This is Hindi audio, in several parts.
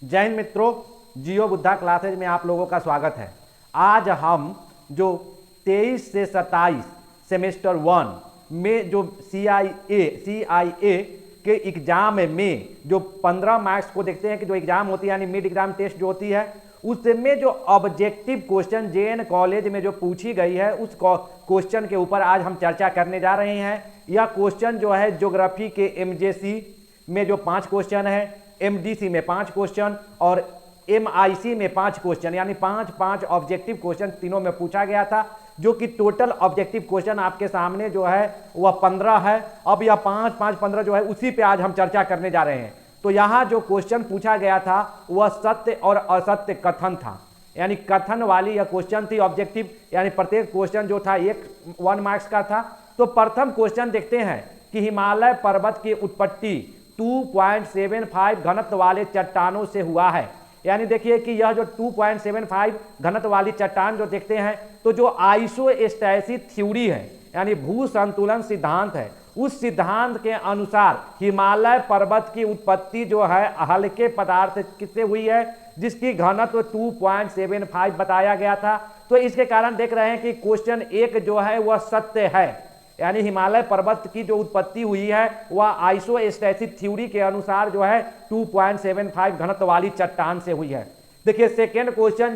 जय हिंद मित्रों, जियो बुद्धा क्लासेज में आप लोगों का स्वागत है। आज हम जो 23 से 27 सेमेस्टर 1 में जो सीआईए के एग्जाम में जो 15 मार्क्स को देखते हैं कि जो एग्जाम होती है यानी मिड एग्जाम टेस्ट जो होती है उसमें जो ऑब्जेक्टिव क्वेश्चन जेएन कॉलेज में जो पूछी गई है उस क्वेश्चन के ऊपर आज हम चर्चा करने जा रहे हैं। यह क्वेश्चन जो है ज्योग्राफी के एमजेसी में जो 5 क्वेश्चन है, एमडीसी में 5 क्वेश्चन और एमआईसी में 5 क्वेश्चन यानी 5 ऑब्जेक्टिव क्वेश्चन तीनों में पूछा गया था, जो कि टोटल ऑब्जेक्टिव क्वेश्चन आपके सामने जो है वह 15 है। अब यह 5 जो है उसी पे आज हम चर्चा करने जा रहे हैं। तो यहाँ जो क्वेश्चन पूछा गया था वह सत्य और असत्य कथन था, यानी कथन वाली यह क्वेश्चन थी ऑब्जेक्टिव, यानी प्रत्येक क्वेश्चन जो था 1 मार्क्स का था। तो प्रथम क्वेश्चन देखते हैं कि हिमालय पर्वत की उत्पत्ति 2.75 घनत्व वाले चट्टानों से हुआ है। यानी देखिए कि यह जो 2.75 घनत्व वाली चट्टान जो देखते हैं, तो जो आइसोस्टैटिक थ्योरी है यानी भू संतुलन सिद्धांत है, उस सिद्धांत के अनुसार हिमालय पर्वत की उत्पत्ति जो है हल्के पदार्थ किससे हुई है, जिसकी घनत्व 2.75 बताया गया था। तो इसके कारण देख रहे हैं कि क्वेश्चन 1 जो है वह सत्य है, यानी हिमालय पर्वत की जो उत्पत्ति हुई है वह आइसोस्टैटिक थ्योरी के अनुसार जो है 2.75 घनत्व वाली चट्टान से हुई है। देखिए सेकेंड क्वेश्चन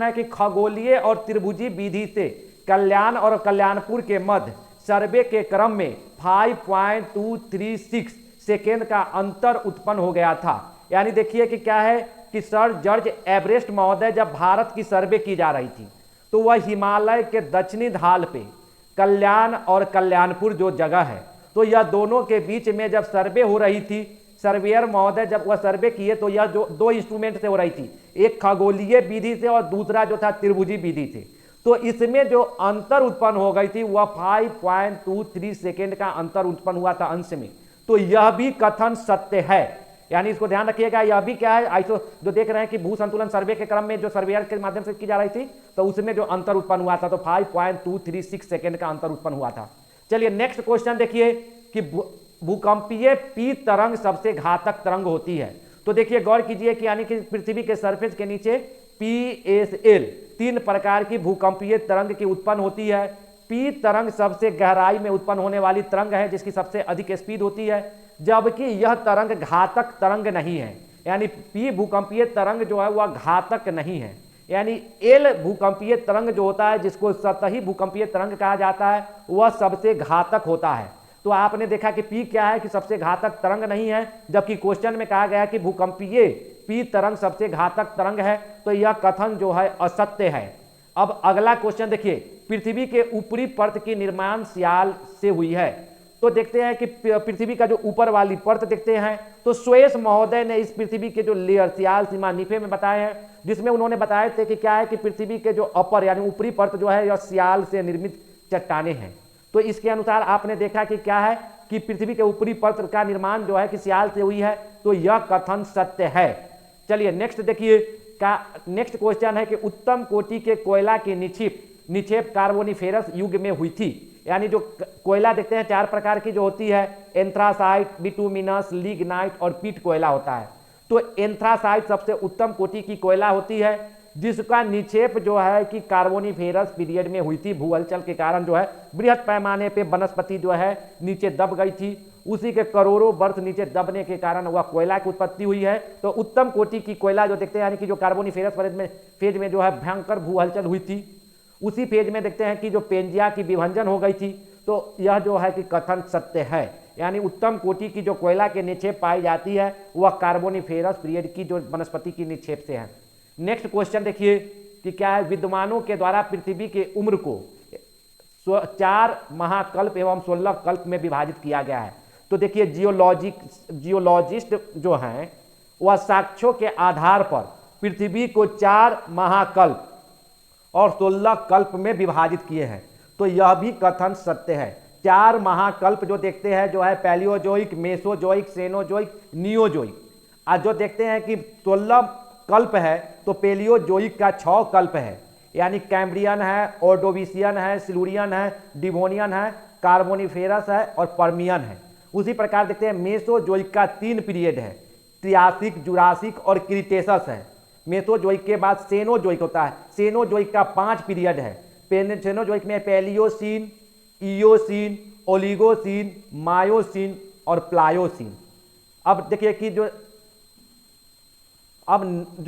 है कि खगोलीय और त्रिभुजी विधि से कल्याण और कल्याणपुर के मध्य सर्वे के क्रम में 5.236 सेकेंड का अंतर उत्पन्न हो गया था। यानी देखिए कि क्या है कि सर जॉर्ज एवरेस्ट महोदय जब भारत की सर्वे की जा रही थी तो वह हिमालय के दक्षिणी ढाल पे कल्याण और कल्याणपुर जो जगह है, तो यह दोनों के बीच में जब सर्वे हो रही थी, सर्वेयर महोदय जब वह सर्वे किए तो यह जो 2 इंस्ट्रूमेंट से हो रही थी, एक खगोलीय विधि से और दूसरा जो था त्रिभुजी विधि से। तो इसमें जो अंतर उत्पन्न हो गई थी वह 5.23 सेकेंड का अंतर उत्पन्न हुआ था अंश में। तो यह भी कथन सत्य है, यानी इसको ध्यान रखिएगा। यह भी क्या है, आइसो जो देख रहे हैं कि भू संतुलन सर्वे के क्रम में जो सर्वेयर के माध्यम से की जा रही थी तो उसमें जो अंतर उत्पन्न हुआ था तो 5.236 सेकेंड का अंतर उत्पन्न हुआ था। चलिए नेक्स्ट क्वेश्चन देखिए कि भूकंपीय पी तरंग सबसे घातक तरंग होती है। तो देखिए गौर कीजिए कि यानी कि पृथ्वी के सरफेस के नीचे PSL 3 प्रकार की भूकंपीय तरंग की उत्पन्न होती है। पी तरंग सबसे गहराई में उत्पन्न होने वाली तरंग है जिसकी सबसे अधिक स्पीड होती है, जबकि यह तरंग घातक तरंग नहीं है। यानी पी भूकंपीय तरंग जो है वह घातक नहीं है। यानी एल भूकंपीय तरंग जो होता है, जिसको सतही भूकंपीय तरंग कहा जाता है, वह सबसे घातक होता है। तो आपने देखा कि पी क्या है कि सबसे घातक तरंग नहीं है, जबकि क्वेश्चन में कहा गया कि भूकंपीय पी तरंग सबसे घातक तरंग है, तो यह कथन जो है असत्य है। अब अगला क्वेश्चन देखिए, पृथ्वी के ऊपरी परत की निर्माण सियाल से हुई है। तो देखते हैं कि पृथ्वी का जो ऊपर वाली परत देखते हैं तो स्वेस महोदय ने इस पृथ्वी के जो लेयर सियाल सीमा निफे में बताए हैं, जिसमें उन्होंने बताए थे कि क्या है कि पृथ्वी के जो अपर यानी ऊपरी परत जो है यह सियाल से निर्मित चट्टाने हैं। तो इसके अनुसार आपने देखा कि क्या है कि पृथ्वी के ऊपरी परत का निर्माण जो है कि सियाल से हुई है, तो यह कथन सत्य है। चलिए नेक्स्ट देखिए का नेक्स्ट क्वेश्चन है कि उत्तम कोटि के कोयला की निक्षेप कार्बोनिफेरस युग में हुई थी। यानी जो कोयला देखते हैं 4 प्रकार की जो होती है, एंथ्रासाइट, बिटुमिनस, लिग्नाइट और पीट कोयला होता है। तो एंथ्रासाइट सबसे उत्तम कोटि की कोयला होती है, जिसका निक्षेप जो है कि कार्बोनिफेरस पीरियड में हुई थी। भूहलचल के कारण जो है बृहद पैमाने पे वनस्पति जो है नीचे दब गई थी, उसी के करोड़ों वर्ष नीचे दबने के कारण वह कोयला की उत्पत्ति हुई है। तो उत्तम कोटि की कोयला जो देखते हैं यानी कि जो कार्बोनिफेरस फेज में जो है भयंकर भूहलचल हुई थी, उसी फेज में देखते हैं कि जो पेंजिया की विभंजन हो गई थी। तो यह जो है कि कथन सत्य है, यानी उत्तम कोटि की जो कोयला के निक्षेप पाई जाती है वह कार्बोनिफेरस पीरियड की जो वनस्पति की निक्षेप से है। नेक्स्ट क्वेश्चन देखिए कि क्या है, विद्वानों के द्वारा पृथ्वी के उम्र को 4 महाकल्प एवं 16 कल्प में विभाजित किया गया है। तो देखिए जियोलॉजिस्ट जो हैं वह साक्ष्यों के आधार पर पृथ्वी को 4 महाकल्प और 16 कल्प में विभाजित किए हैं। तो यह भी कथन सत्य है। 4 महाकल्प जो देखते हैं जो है पैलियोजोइक, मेसोजोइक, सेनोजोइक, नियोजोइक। आज जो देखते हैं कि 16 कल्प है तो पेलियोजोइक का 6 कल्प है, यानी कैम्ब्रियन है, ऑर्डोविशियन है, सिलुरियन है, डिवोनियन है, कार्बोनिफेरस है और पर्मियन है। उसी प्रकार देखते हैं मेसोजोइक का 3 पीरियड है, ट्रियासिक, जुरासिक और क्रीटेशस है। मेसोजोइक के बाद सेनोजोइक होता है। सेनोजोइक का 5 पीरियड है। सेनोजोइक में पैलियोसीन, इयोसीन, ओलिगोसीन, मायोसीन और प्लायोसीन। अब देखिए कि जो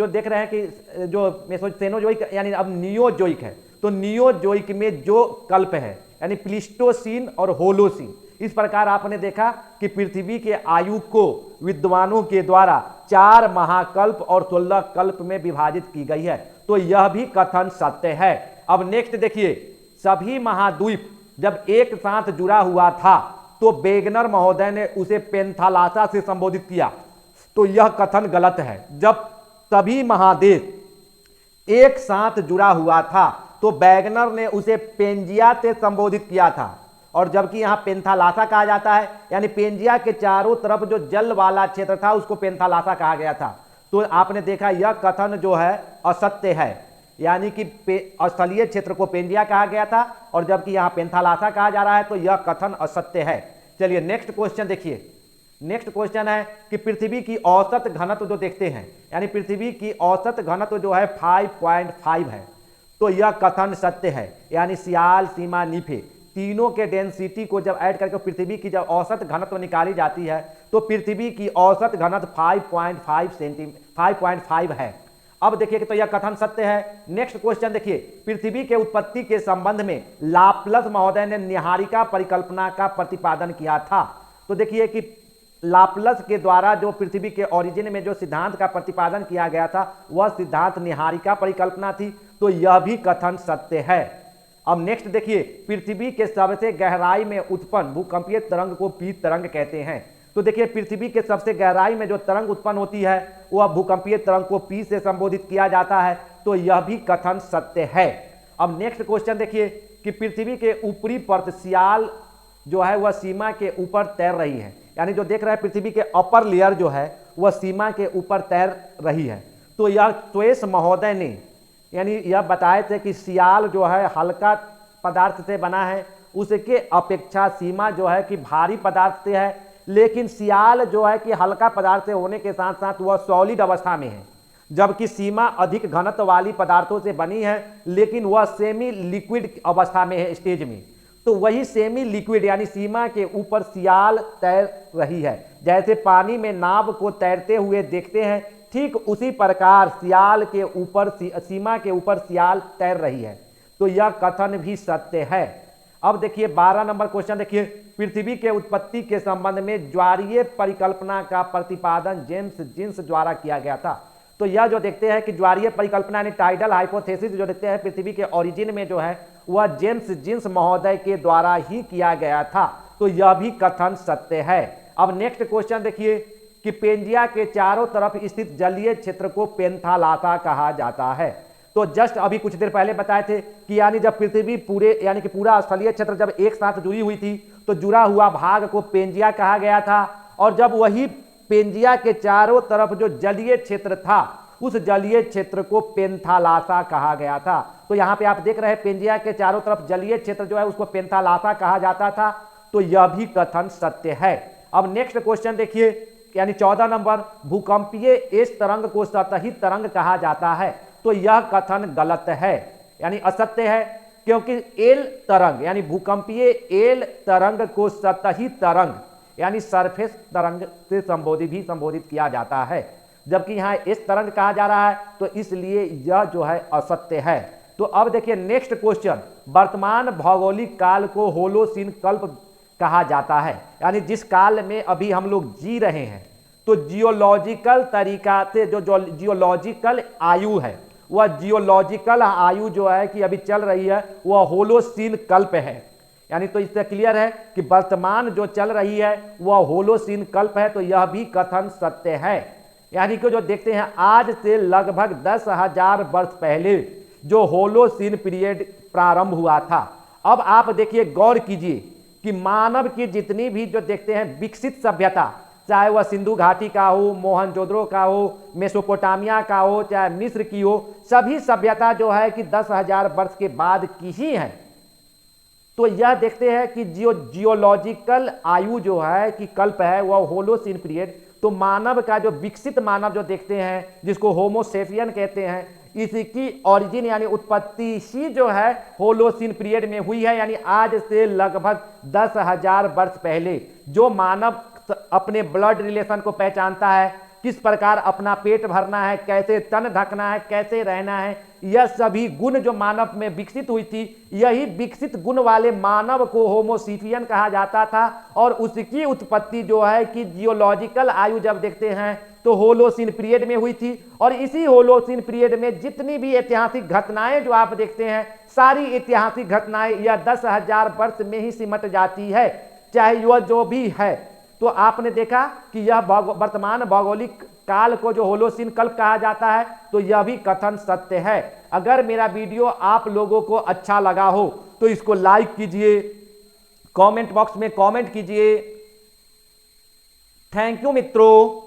देख रहे हैं कि जो सेनोजोइक यानी अब नियोजोइक है, तो नियोजोइक में जो कल्प है यानी प्लीस्टोसीन और होलोसीन। इस प्रकार आपने देखा कि पृथ्वी के आयु को विद्वानों के द्वारा 4 महाकल्प और 16 कल्प में विभाजित की गई है। तो यह भी कथन सत्य है। अब नेक्स्ट देखिए, सभी महाद्वीप जब एक साथ जुड़ा हुआ था तो वेगनर महोदय ने उसे पेंथालासा से संबोधित किया। तो यह कथन गलत है। जब सभी महादेश एक साथ जुड़ा हुआ था तो वैगनर ने उसे पेंजिया से संबोधित किया था, और जबकि यहां पेंथालासा कहा जाता है, यानी पेंजिया के चारों तरफ जो जल वाला क्षेत्र था उसको पेंथालासा कहा गया था। तो आपने देखा यह कथन जो है असत्य है, यानी कि स्थलीय क्षेत्र को पेंजिया कहा गया था और जबकि यहां पेंथालासा कहा जा रहा है, तो यह कथन असत्य है। चलिए नेक्स्ट क्वेश्चन देखिए। नेक्स्ट क्वेश्चन है कि पृथ्वी की औसत घनत्व जो देखते हैं, यानी पृथ्वी की औसत घनत्व जो है 5.5 है। तो यह कथन सत्य है, यानी सियाल, सीमा, नीफे तीनों के डेंसिटी को जब ऐड करके पृथ्वी की जब औसत घनत्व निकाली जाती है तो पृथ्वी की औसत घनत्व 5.5 है। अब देखिए तो यह कथन सत्य है। नेक्स्ट क्वेश्चन देखिए, पृथ्वी के उत्पत्ति के संबंध में लाप्लस महोदय ने नीहारिका परिकल्पना का प्रतिपादन किया था। तो देखिए कि लाप्लस के द्वारा जो पृथ्वी के ओरिजिन में जो सिद्धांत का प्रतिपादन किया गया था वह सिद्धांत नीहारिका परिकल्पना थी। तो यह भी कथन सत्य है। अब नेक्स्ट देखिए, पृथ्वी के सबसे गहराई में उत्पन्न भूकंपीय तरंग को पी तरंग कहते हैं। तो देखिए पृथ्वी के सबसे गहराई में जो तरंग उत्पन्न होती है वह भूकंपीय तरंग को पी से संबोधित किया जाता है। तो यह भी कथन सत्य है। अब नेक्स्ट क्वेश्चन देखिए कि पृथ्वी के ऊपरी परत सियाल जो है वह सीमा के ऊपर तैर रही है, यानी जो देख रहे हैं पृथ्वी के अपर लेयर जो है वह सीमा के ऊपर तैर रही है। तो यह ट्वेस महोदय ने यानी यह बताए थे कि सियाल जो है हल्का पदार्थ से बना है, उसके अपेक्षा सीमा जो है कि भारी पदार्थ से है, लेकिन सियाल जो है कि हल्का पदार्थ से होने के साथ साथ वह सॉलिड अवस्था में है, जबकि सीमा अधिक घनत्व वाली पदार्थों से बनी है लेकिन वह सेमी लिक्विड अवस्था में है स्टेज में। तो वही सेमी लिक्विड यानी सीमा के ऊपर सियाल तैर रही है। जैसे पानी में नाव को तैरते हुए देखते हैं, ठीक उसी प्रकार सियाल के ऊपर सीमा के ऊपर सियाल तैर रही है। तो यह कथन भी सत्य है। अब देखिए 12 नंबर क्वेश्चन देखिए, पृथ्वी के उत्पत्ति के संबंध में ज्वारीय परिकल्पना का प्रतिपादन जेम्स जीन्स द्वारा किया गया था। तो यह जो देखते हैं कि ज्वारीय परिकल्पना यानी टाइडल हाइपोथेसिस जो देखते हैं पृथ्वी के ओरिजिन में जो है वह जेम्स जीन्स महोदय के द्वारा ही किया गया था। तो यह भी कथन सत्य है। अब नेक्स्ट क्वेश्चन देखिए कि पेंजिया के चारों तरफ स्थित जलीय क्षेत्र को पेंथालासा कहा जाता है। तो जस्ट अभी कुछ देर पहले बताए थे कि यानी जब पृथ्वी पूरे यानी कि पूरा स्थलीय क्षेत्र जब एक साथ जुड़ी हुई थी तो जुड़ा हुआ भाग को पेंजिया कहा गया था, और जब वही पेंजिया के चारों तरफ जो जलीय क्षेत्र था उस जलीय क्षेत्र को पेंथालासा कहा गया था। तो यहाँ पे आप देख रहे हैं पेंजिया के चारों तरफ जलीय क्षेत्र जो है उसको पेंथालासा कहा जाता था। तो यह भी कथन सत्य है। अब नेक्स्ट क्वेश्चन देखिए, यानी 14 नंबर, भूकंपीय एस तरंग को सतही तरंग कहा जाता है। तो यह कथन गलत है, यानी असत्य है, क्योंकि एल तरंग यानी भूकंपीय एल तरंग को सतही तरंग यानी सरफेस तरंग से संबोधित किया जाता है, जबकि यहाँ एस तरंग कहा जा रहा है। तो इसलिए यह जो है असत्य है। तो अब देखिए नेक्स्ट क्वेश्चन, वर्तमान भौगोलिक काल को होलोसीन कल्प कहा जाता है, यानी जिस काल में अभी हम लोग जी रहे हैं। तो जियोलॉजिकल तरीका से जो जियोलॉजिकल आयु है वह जियोलॉजिकल आयु जो है कि अभी चल रही है वह होलोसीन कल्प है। यानी तो इससे क्लियर है कि वर्तमान जो चल रही है वह होलोसीन कल्प है। तो यह भी कथन सत्य है। यानी कि जो देखते हैं आज से लगभग 10,000 वर्ष पहले जो होलोसीन पीरियड प्रारंभ हुआ था। अब आप देखिए गौर कीजिए कि मानव की जितनी भी जो देखते हैं विकसित सभ्यता, चाहे वह सिंधु घाटी का हो, मोहनजोदड़ो का हो, मेसोपोटामिया का हो, चाहे मिस्र की हो, सभी सभ्यता जो है कि 10,000 वर्ष के बाद की ही है। तो यह देखते हैं कि जियोलॉजिकल आयु जो है कि कल्प है वह होलोसीन पीरियड। तो मानव का जो विकसित मानव जो देखते हैं जिसको होमोसेपियन कहते हैं, इसकी ओरिजिन यानी उत्पत्ति ही जो है होलोसीन पीरियड में हुई है, यानी आज से लगभग 10,000 वर्ष पहले। जो मानव अपने ब्लड रिलेशन को पहचानता है, किस प्रकार अपना पेट भरना है, कैसे तन ढकना है, कैसे रहना है, यह सभी गुण जो मानव में विकसित हुई थी, यही विकसित गुण वाले मानव को होमोसेपियन कहा जाता था। और उसकी उत्पत्ति जो है कि जियोलॉजिकल आयु जब देखते हैं तो होलोसीन पीरियड में हुई थी। और इसी होलोसीन पीरियड में जितनी भी ऐतिहासिक घटनाएं जो आप देखते हैं, सारी ऐतिहासिक घटनाएं यह 10,000 वर्ष में ही सिमट जाती है, चाहे वह जो भी है। तो आपने देखा कि यह वर्तमान भौगोलिक काल को जो होलोसीन कल्प कहा जाता है, तो यह भी कथन सत्य है। अगर मेरा वीडियो आप लोगों को अच्छा लगा हो तो इसको लाइक कीजिए, कमेंट बॉक्स में कमेंट कीजिए। थैंक यू मित्रों।